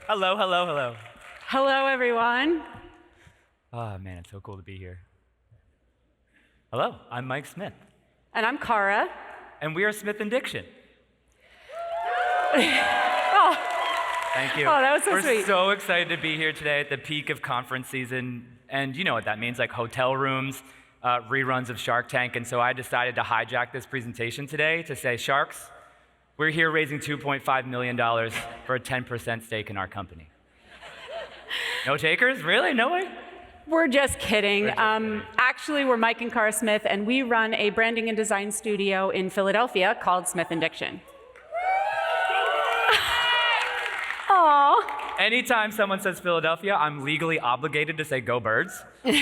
Hello, hello, hello. Hello, everyone. Oh, man, it's so cool to be here. Hello, I'm Mike Smith. And I'm Chara. And we are Smith Diction. Oh. Thank you. Oh, that was so sweet. We're so excited to be here today at the peak of conference season. And you know what that means, like hotel rooms, reruns of Shark Tank. And so I decided to hijack this presentation today to say, Sharks, we're here raising $2.5 million for a 10% stake in our company. No takers? Really? No way? We're just kidding. Actually, we're Mike and Chara Smith, and we run a branding and design studio in Philadelphia called Smith Diction. Aww. Anytime someone says Philadelphia, I'm legally obligated to say go Birds. All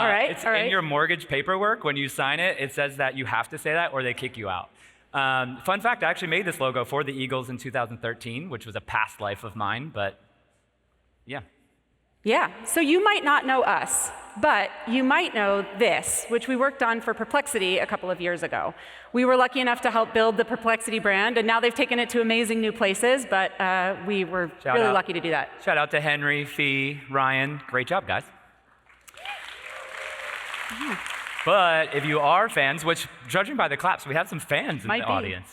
right. It's in your mortgage paperwork. When you sign it, it says that you have to say that or they kick you out. Fun fact, I actually made this logo for the Eagles in 2013, which was a past life of mine, but yeah. Yeah, so you might not know us, but you might know this, which we worked on for Perplexity a couple of years ago. We were lucky enough to help build the Perplexity brand, and now they've taken it to amazing new places, but we were really lucky to do that. Shout out to Henry, Fee, Ryan. Great job, guys. Yeah. But if you are fans, which judging by the claps, we have some fans in the audience.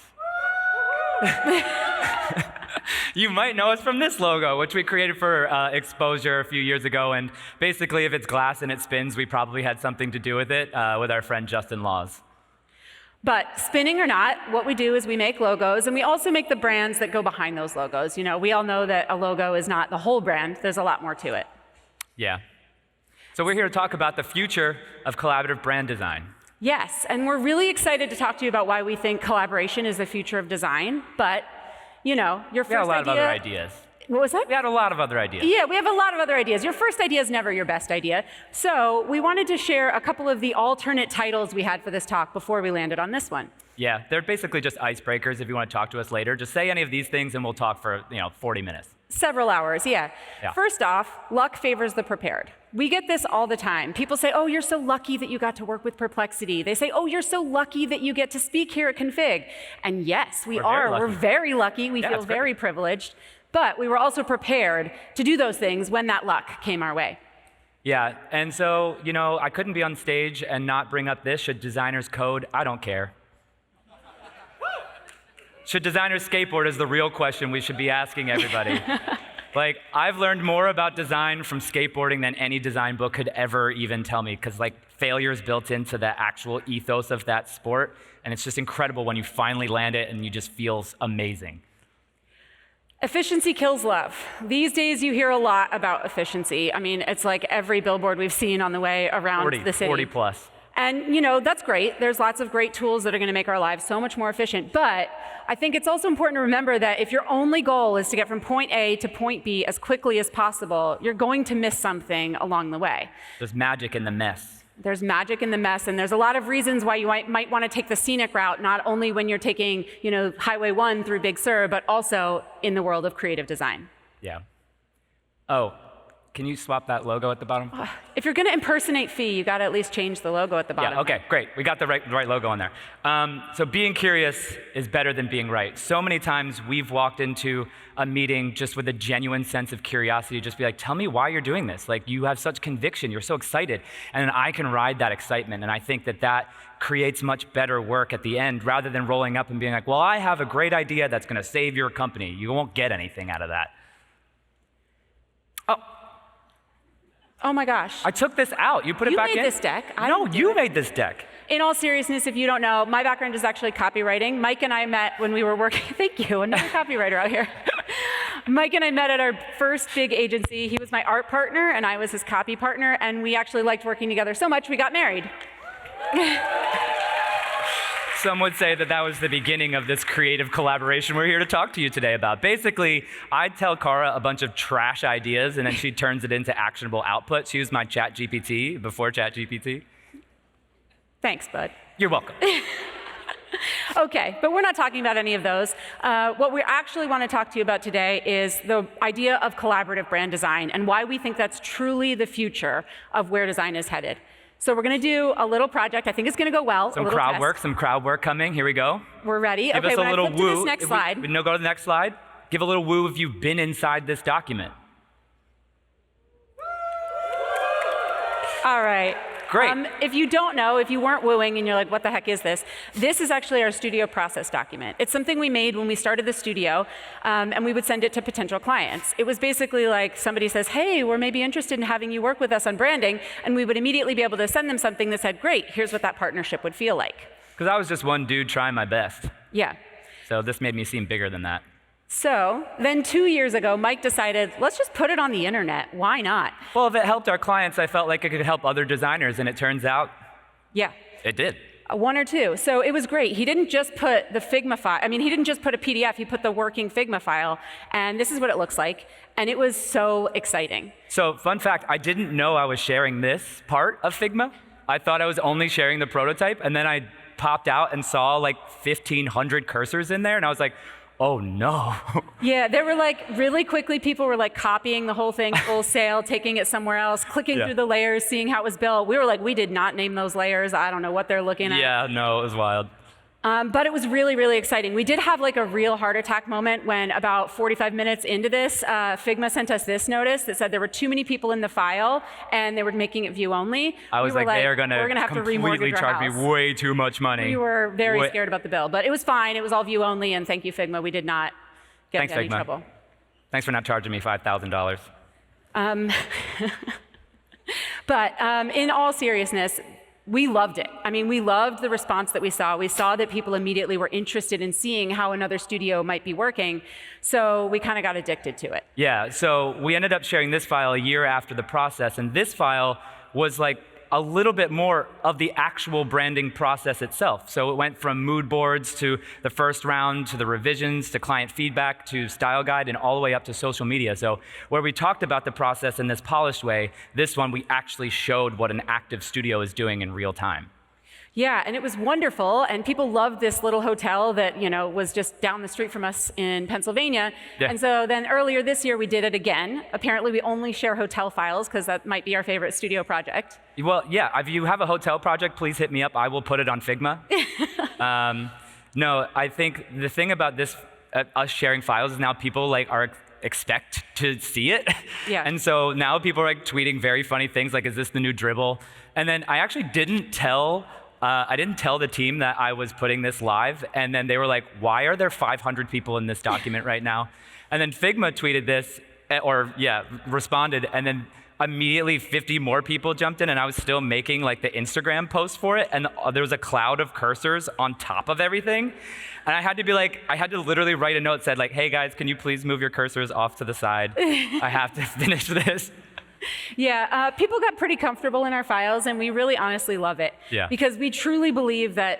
You might know us from this logo, which we created for exposure a few years ago. And basically, if it's glass and it spins, we probably had something to do with it with our friend Justin Laws. But spinning or not, what we do is we make logos, and we also make the brands that go behind those logos. You know, we all know that a logo is not the whole brand. There's a lot more to it. Yeah. So we're here to talk about the future of collaborative brand design. Yes, and we're really excited to talk to you about why we think collaboration is the future of design. But, you know, your first idea... We had a lot of other ideas. What was that? We had a lot of other ideas. Yeah, we have a lot of other ideas. Your first idea is never your best idea. So we wanted to share a couple of the alternate titles we had for this talk before we landed on this one. Yeah, they're basically just icebreakers. If you want to talk to us later, just say any of these things and we'll talk for 40 minutes. Several hours, yeah. First off, luck favors the prepared. We get this all the time. People say, oh, you're so lucky that you got to work with Perplexity. They say, oh, you're so lucky that you get to speak here at Config. And yes, we are. We're very lucky. We feel very privileged. But we were also prepared to do those things when that luck came our way. Yeah, and so, I couldn't be on stage and not bring up this. Should designers code? I don't care. Should designers skateboard is the real question we should be asking everybody. Like, I've learned more about design from skateboarding than any design book could ever even tell me, because failure is built into the actual ethos of that sport, and it's just incredible when you finally land it and you just feel amazing. Efficiency kills love. These days you hear a lot about efficiency. I mean, it's like every billboard we've seen on the way around the city. 40 plus. And that's great. There's lots of great tools that are going to make our lives so much more efficient. But I think it's also important to remember that if your only goal is to get from point A to point B as quickly as possible, you're going to miss something along the way. There's magic in the mess. There's magic in the mess, and there's a lot of reasons why you might want to take the scenic route, not only when you're taking, Highway 1 through Big Sur, but also in the world of creative design. Yeah. Oh, can you swap that logo at the bottom? If you're going to impersonate Fee, you got to at least change the logo at the bottom. Yeah, okay, great. We got the right logo on there. So being curious is better than being right. So many times we've walked into a meeting just with a genuine sense of curiosity, just be like, tell me why you're doing this. Like, you have such conviction, you're so excited. And then I can ride that excitement. And I think that creates much better work at the end, rather than rolling up and being like, well, I have a great idea that's going to save your company. You won't get anything out of that. Oh my gosh. I took this out. You put it back in? You made this deck. No, you made this deck. In all seriousness, if you don't know, my background is actually copywriting. Mike and I met when we were working. Thank you, another copywriter out here. Mike and I met at our first big agency. He was my art partner, and I was his copy partner, and we actually liked working together so much we got married. Some would say that was the beginning of this creative collaboration we're here to talk to you today about. Basically, I tell Chara a bunch of trash ideas, and then she turns it into actionable output. She used my ChatGPT before ChatGPT. Thanks, bud. You're welcome. Okay, but we're not talking about any of those. What we actually want to talk to you about today is the idea of collaborative brand design and why we think that's truly the future of where design is headed. So we're going to do a little project. I think it's going to go well. Some crowd work coming. Here we go. We're ready. Give okay, us a little woo. To this next slide. No, go to the next slide. Give a little woo if you've been inside this document. All right. Great. If you don't know, if you weren't wooing and you're like, what the heck is this? This is actually our studio process document. It's something we made when we started the studio, and we would send it to potential clients. It was basically like somebody says, hey, we're maybe interested in having you work with us on branding, and we would immediately be able to send them something that said, great, here's what that partnership would feel like. Because I was just one dude trying my best. Yeah. So this made me seem bigger than that. So then 2 years ago, Mike decided, let's just put it on the internet. Why not? Well, if it helped our clients, I felt like it could help other designers, and it turns out it did. One or two. So it was great. He didn't just put the Figma file, he didn't just put a PDF, he put the working Figma file, and this is what it looks like. And it was so exciting. So fun fact, I didn't know I was sharing this part of Figma. I thought I was only sharing the prototype, and then I popped out and saw like 1,500 cursors in there, and I was like, oh no. Yeah, there were like, really quickly, people were like copying the whole thing wholesale, taking it somewhere else, clicking through the layers, seeing how it was built. We were like, we did not name those layers. I don't know what they're looking at. Yeah, no, it was wild. But it was really, really exciting. We did have like a real heart attack moment when about 45 minutes into this, Figma sent us this notice that said there were too many people in the file and they were making it view only. I was like, they are going to have to completely charge me way too much money. We were very scared about the bill, but it was fine. It was all view only, and thank you, Figma. We did not get into any trouble. Thanks for not charging me $5,000. But in all seriousness, we loved it. We loved the response that we saw. We saw that people immediately were interested in seeing how another studio might be working, so we kind of got addicted to it. Yeah, so we ended up sharing this file a year after the process, and this file was like a little bit more of the actual branding process itself. So it went from mood boards to the first round, to the revisions, to client feedback, to style guide, and all the way up to social media. So where we talked about the process in this polished way, this one we actually showed what an active studio is doing in real time. Yeah, and it was wonderful, and people loved this little hotel that was just down the street from us in Pennsylvania. Yeah. And so then earlier this year we did it again. Apparently we only share hotel files because that might be our favorite studio project. Well, yeah, if you have a hotel project, please hit me up. I will put it on Figma. No, I think the thing about this, us sharing files, is now people expect to see it. Yeah. And so now people are tweeting very funny things like, is this the new dribble? And then I actually didn't tell the team that I was putting this live, and then they were like, why are there 500 people in this document right now? And then Figma tweeted this, responded, and then immediately 50 more people jumped in, and I was still making the Instagram post for it, and there was a cloud of cursors on top of everything. And I had to literally write a note that said hey guys, can you please move your cursors off to the side? I have to finish this. Yeah, people got pretty comfortable in our files, and we really honestly love it. Yeah. Because we truly believe that,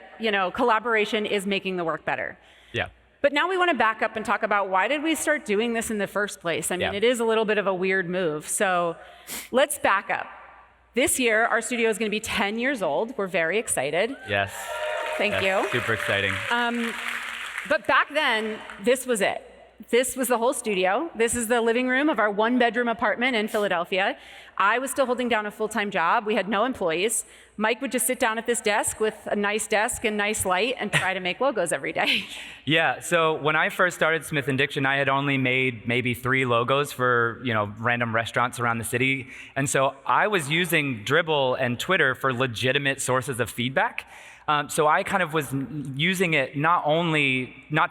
collaboration is making the work better. Yeah. But now we want to back up and talk about why did we start doing this in the first place? It is a little bit of a weird move. So let's back up. This year, our studio is going to be 10 years old. We're very excited. Yes. Thank you. Super exciting. But back then, this was it. This was the whole studio. This is the living room of our one-bedroom apartment in Philadelphia. I was still holding down a full-time job. We had no employees. Mike would just sit down at this desk with a nice desk and nice light and try to make logos every day. Yeah, so when I first started Smith Diction, I had only made maybe 3 logos for random restaurants around the city. And so I was using Dribbble and Twitter for legitimate sources of feedback. So I kind of was using it not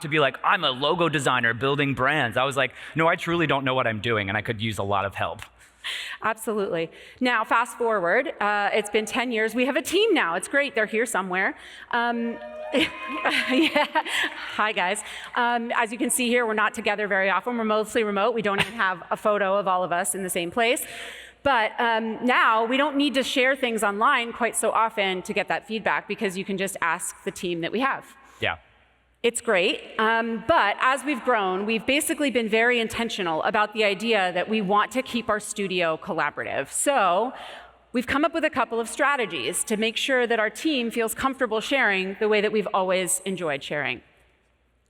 to be like, I'm a logo designer building brands. I was like, no, I truly don't know what I'm doing, and I could use a lot of help. Absolutely. Now, fast forward, it's been 10 years. We have a team now. It's great. They're here somewhere. Yeah. Hi, guys. As you can see here, we're not together very often. We're mostly remote. We don't even have a photo of all of us in the same place. But now we don't need to share things online quite so often to get that feedback, because you can just ask the team that we have. Yeah. It's great, but as we've grown, we've basically been very intentional about the idea that we want to keep our studio collaborative. So we've come up with a couple of strategies to make sure that our team feels comfortable sharing the way that we've always enjoyed sharing.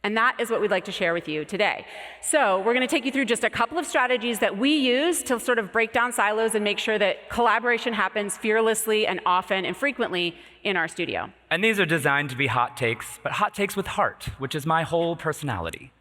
And that is what we'd like to share with you today. So we're going to take you through just a couple of strategies that we use to sort of break down silos and make sure that collaboration happens fearlessly and often and frequently in our studio. And these are designed to be hot takes, but hot takes with heart, which is my whole personality.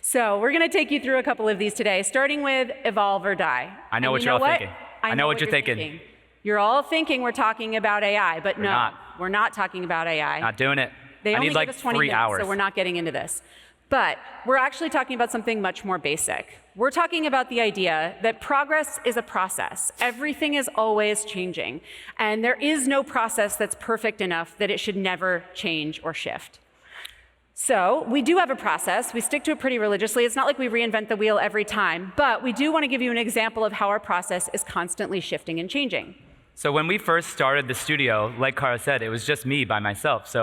So we're going to take you through a couple of these today, starting with evolve or die. I know what you're all thinking. I know what you're thinking. You're all thinking we're talking about AI, but no, we're not talking about AI. Not doing it. They I only need give like us 20 3 minutes, hours. so we're not getting into this. But we're actually talking about something much more basic. We're talking about the idea that progress is a process. Everything is always changing. And there is no process that's perfect enough that it should never change or shift. So we do have a process. We stick to it pretty religiously. It's not like we reinvent the wheel every time, but we do want to give you an example of how our process is constantly shifting and changing. So when we first started the studio, like Chara said, it was just me by myself.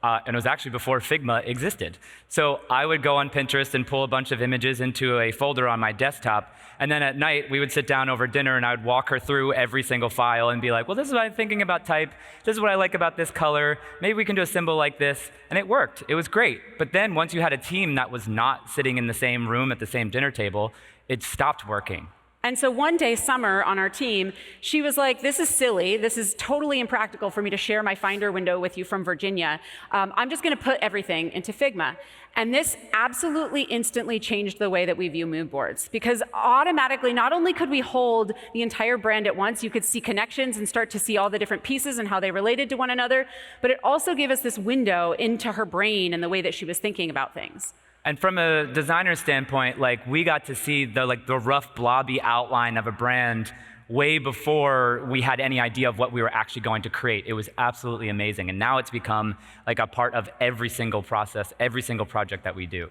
And it was actually before Figma existed. So I would go on Pinterest and pull a bunch of images into a folder on my desktop. And then at night, we would sit down over dinner and I would walk her through every single file and be like, well, this is what I'm thinking about type. This is what I like about this color. Maybe we can do a symbol like this. And it worked. It was great. But then once you had a team that was not sitting in the same room at the same dinner table, it stopped working. And so one day, Summer on our team, she was like, this is silly. This is totally impractical for me to share my Finder window with you from Virginia. I'm just going to put everything into Figma. And this absolutely instantly changed the way that we view mood boards. Because automatically, not only could we hold the entire brand at once, you could see connections and start to see all the different pieces and how they related to one another, but it also gave us this window into her brain and the way that she was thinking about things. And from a designer standpoint, like we got to see the rough blobby outline of a brand way before we had any idea of what we were actually going to create. It was absolutely amazing. And now it's become like a part of every single process, every single project that we do.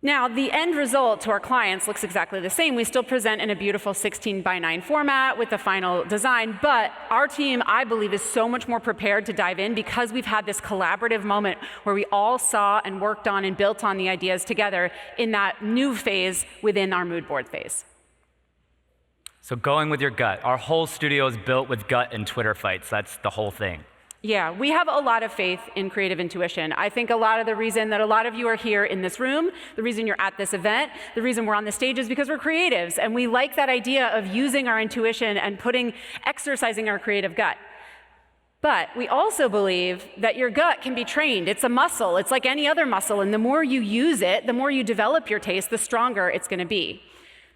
Now, the end result to our clients looks exactly the same. We still present in a beautiful 16:9 format with the final design, but our team, I believe, is so much more prepared to dive in because we've had this collaborative moment where we all saw and worked on and built on the ideas together in that new phase within our mood board phase. So going with your gut. Our whole studio is built with gut and Twitter fights. That's the whole thing. Yeah, we have a lot of faith in creative intuition. I think a lot of the reason that a lot of you are here in this room, the reason you're at this event, the reason we're on the stage is because we're creatives, and we like that idea of using our intuition and exercising our creative gut. But we also believe that your gut can be trained. It's a muscle. It's like any other muscle, and the more you use it, the more you develop your taste, the stronger it's going to be.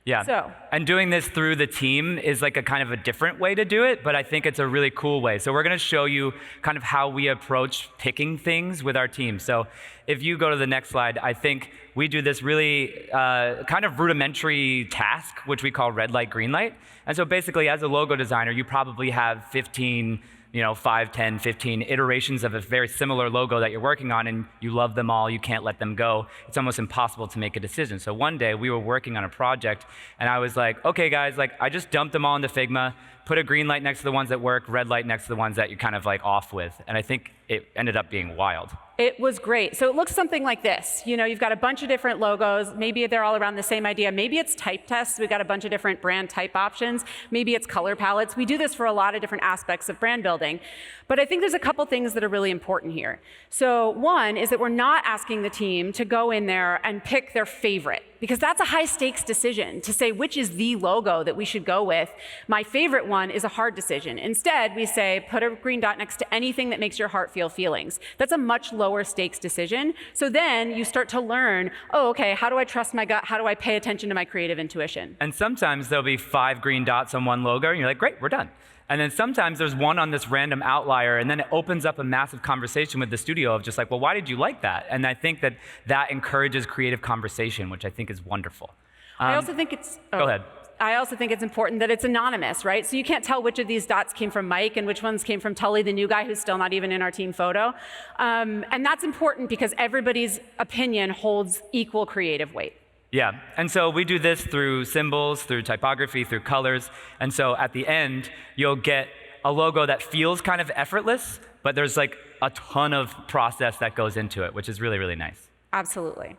Yeah, and doing this through the team is like a kind of a different way to do it, but I think it's a really cool way. So we're gonna show you kind of how we approach picking things with our team. So if you go to the next slide, I think we do this really kind of rudimentary task, which we call red light, green light. And so basically as a logo designer, you probably have 5, 10, 15 iterations of a very similar logo that you're working on, and you love them all, you can't let them go. It's almost impossible to make a decision. So one day we were working on a project, and I was like, okay guys, like I just dumped them all into Figma, put a green light next to the ones that work, red light next to the ones that you're kind of like off with. And I think it ended up being wild. It was great. So it looks something like this. You know, you've got a bunch of different logos. Maybe they're all around the same idea. Maybe it's type tests. We've got a bunch of different brand type options. Maybe it's color palettes. We do this for a lot of different aspects of brand building. But I think there's a couple things that are really important here. So one is that we're not asking the team to go in there and pick their favorite, because that's a high stakes decision to say which is the logo that we should go with. My favorite one is a hard decision. Instead, we say put a green dot next to anything that makes your heart feel feelings. That's a much lower stakes decision. So then you start to learn, oh, okay, how do I trust my gut? How do I pay attention to my creative intuition? And sometimes there'll be 5 green dots on one logo, and you're like, great, we're done. And then sometimes there's one on this random outlier, and then it opens up a massive conversation with the studio of just like, well, why did you like that? And I think that that encourages creative conversation, which I think is wonderful. I also think it's... Go ahead. I also think it's important that it's anonymous, right? So you can't tell which of these dots came from Mike and which ones came from Tully, the new guy who's still not even in our team photo. And that's important because everybody's opinion holds equal creative weight. Yeah, and so we do this through symbols, through typography, through colors. And so at the end, you'll get a logo that feels kind of effortless, but there's like a ton of process that goes into it, which is really, really nice. Absolutely.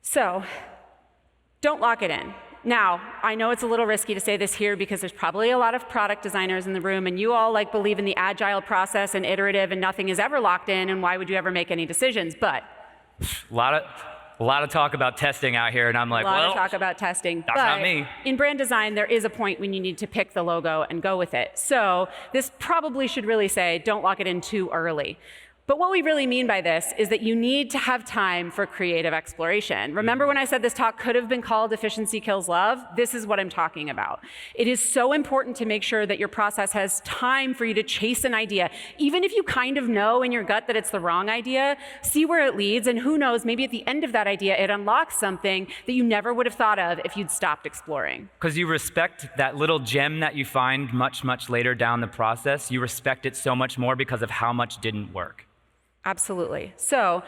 So don't lock it in. Now, I know it's a little risky to say this here because there's probably a lot of product designers in the room, and you all like believe in the agile process and iterative, and nothing is ever locked in, and why would you ever make any decisions? But a lot of talk about testing out here, and I'm like, well, a lot of talk about testing. That's not me. In brand design, there is a point when you need to pick the logo and go with it. So this probably should really say, don't lock it in too early. But what we really mean by this is that you need to have time for creative exploration. Remember when I said this talk could have been called Efficiency Kills Love? This is what I'm talking about. It is so important to make sure that your process has time for you to chase an idea. Even if you kind of know in your gut that it's the wrong idea, see where it leads, and who knows, maybe at the end of that idea, it unlocks something that you never would have thought of if you'd stopped exploring. Because you respect that little gem that you find much, much later down the process. You respect it so much more because of how much didn't work. Absolutely. So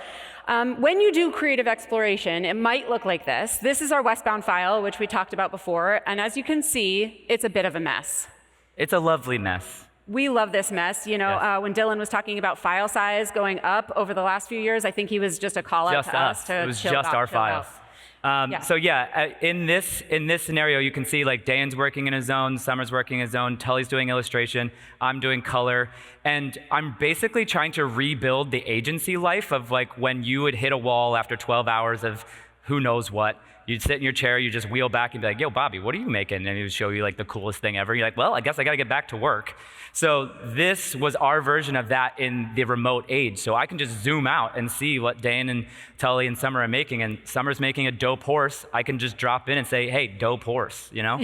when you do creative exploration, it might look like this. This is our westbound file, which we talked about before. And as you can see, it's a bit of a mess. It's a lovely mess. We love this mess. You know, Yes. when Dylan was talking about file size going up over the last few years, I think he was just a call out Just to us to It was chill just out, our chill out. files. So yeah, in this scenario, you can see like Dan's working in his zone, Summer's working in his zone, Tully's doing illustration, I'm doing color, and I'm basically trying to rebuild the agency life of like when you would hit a wall after 12 hours of who knows what. You'd sit in your chair, you just wheel back and be like, yo, Bobby, what are you making? And he would show you like the coolest thing ever. You're like, well, I guess I gotta get back to work. So this was our version of that in the remote age. So I can just zoom out and see what Dan and Tully and Summer are making. And Summer's making a dope horse. I can just drop in and say, hey, dope horse, you know?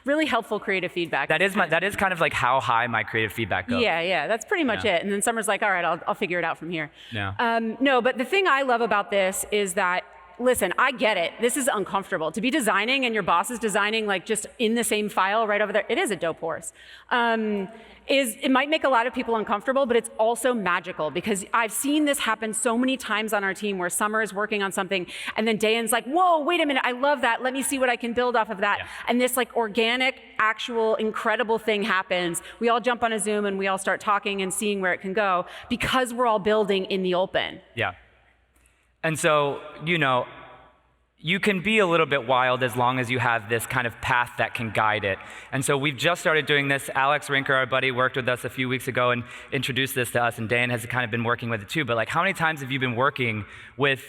Really helpful creative feedback. That is kind of like how high my creative feedback goes. Yeah, that's pretty much it. And then Summer's like, all right, I'll figure it out from here. Yeah. No, but the thing I love about this is that, listen, I get it. This is uncomfortable. To be designing and your boss is designing like just in the same file right over there, it is a dope horse. It might make a lot of people uncomfortable, but it's also magical because I've seen this happen so many times on our team where Summer is working on something and then Dan's like, whoa, wait a minute, I love that. Let me see what I can build off of that. Yeah. And this like organic, actual, incredible thing happens. We all jump on a Zoom and we all start talking and seeing where it can go because we're all building in the open. Yeah. And so, you know, you can be a little bit wild as long as you have this kind of path that can guide it. And so we've just started doing this. Alex Rinker, our buddy, worked with us a few weeks ago and introduced this to us, and Dan has kind of been working with it too. But like, how many times have you been working with,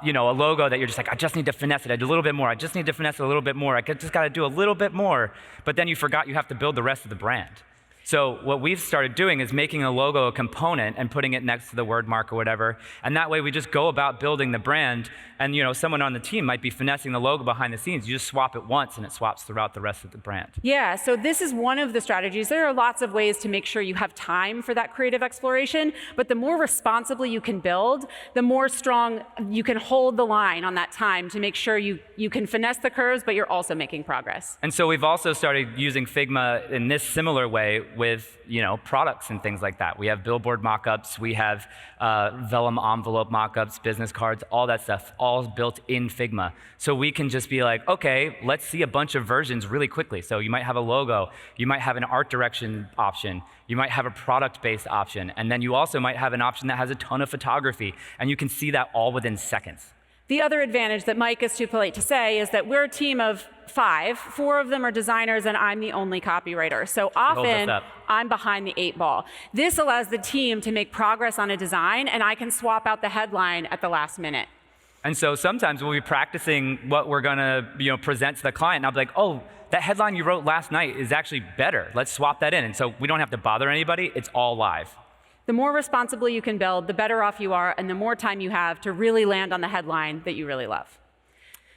you know, a logo that you're just like, I just need to finesse it. I do a little bit more. I just need to finesse it a little bit more. Just got to do a little bit more. But then you forgot you have to build the rest of the brand. So what we've started doing is making a logo a component and putting it next to the word mark or whatever. And that way we just go about building the brand. And you know, someone on the team might be finessing the logo behind the scenes. You just swap it once and it swaps throughout the rest of the brand. Yeah, so this is one of the strategies. There are lots of ways to make sure you have time for that creative exploration, but the more responsibly you can build, the more strong you can hold the line on that time to make sure you can finesse the curves, but you're also making progress. And so we've also started using Figma in this similar way with, you know, products and things like that. We have billboard mockups, we have vellum envelope mockups, business cards, all that stuff, all built in Figma. So we can just be like, okay, let's see a bunch of versions really quickly. So you might have a logo, you might have an art direction option, you might have a product-based option, and then you also might have an option that has a ton of photography, and you can see that all within seconds. The other advantage that Mike is too polite to say is that we're a team of 5. 4 of them are designers, and I'm the only copywriter. So often, I'm behind the 8 ball. This allows the team to make progress on a design, and I can swap out the headline at the last minute. And so sometimes we'll be practicing what we're gonna, you know, present to the client, and I'll be like, oh, that headline you wrote last night is actually better. Let's swap that in. And so we don't have to bother anybody. It's all live. The more responsibly you can build, the better off you are, and the more time you have to really land on the headline that you really love.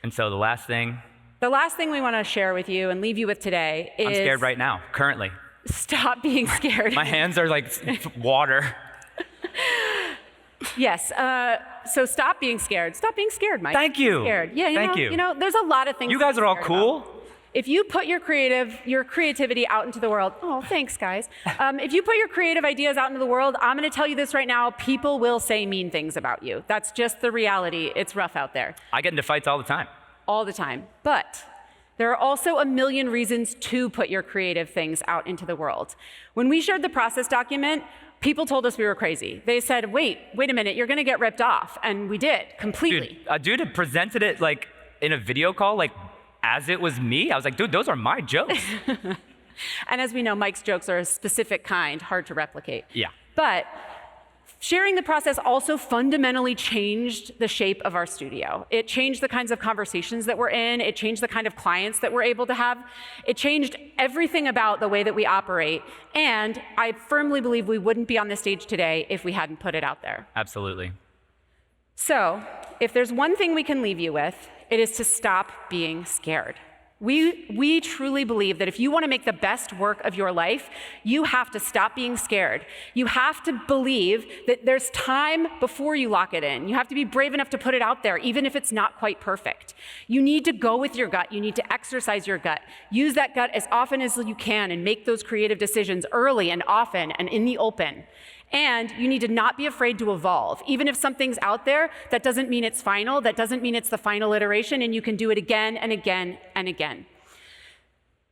And so the last thing we want to share with you and leave you with today is... I'm scared right now, currently. Stop being scared. My hands are like water. Yes. So stop being scared. Stop being scared, Mike. Thank you. Scared. Yeah. Thank you. You know, there's a lot of things. You guys are all cool. About. If you put your creativity out into the world, oh, thanks, guys. If you put your creative ideas out into the world, I'm going to tell you this right now, people will say mean things about you. That's just the reality. It's rough out there. I get into fights all the time. All the time. But there are also a million reasons to put your creative things out into the world. When we shared the process document, people told us we were crazy. They said, wait a minute, you're going to get ripped off. And we did, completely. Dude had presented it like in a video call, like as it was me. I was like, dude, those are my jokes. And as we know, Mike's jokes are a specific kind, hard to replicate. Yeah. But Sharing the process also fundamentally changed the shape of our studio. It changed the kinds of conversations that we're in. It changed the kind of clients that we're able to have. It changed everything about the way that we operate. And I firmly believe we wouldn't be on the stage today if we hadn't put it out there. Absolutely. So, if there's one thing we can leave you with, it is to stop being scared. We truly believe that if you want to make the best work of your life, you have to stop being scared. You have to believe that there's time before you lock it in. You have to be brave enough to put it out there, even if it's not quite perfect. You need to go with your gut. You need to exercise your gut. Use that gut as often as you can and make those creative decisions early and often and in the open. And you need to not be afraid to evolve. Even if something's out there, that doesn't mean it's final, that doesn't mean it's the final iteration, and you can do it again and again and again.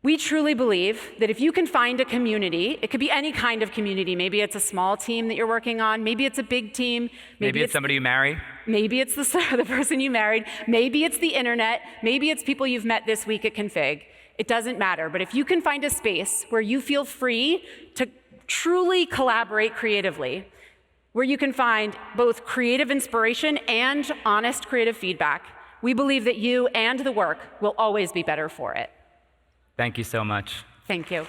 We truly believe that if you can find a community, it could be any kind of community. Maybe it's a small team that you're working on. Maybe it's a big team. Maybe it's somebody you marry. Maybe it's the person you married. Maybe it's the internet. Maybe it's people you've met this week at Config. It doesn't matter. But if you can find a space where you feel free to truly collaborate creatively, where you can find both creative inspiration and honest creative feedback, we believe that you and the work will always be better for it. Thank you so much. Thank you.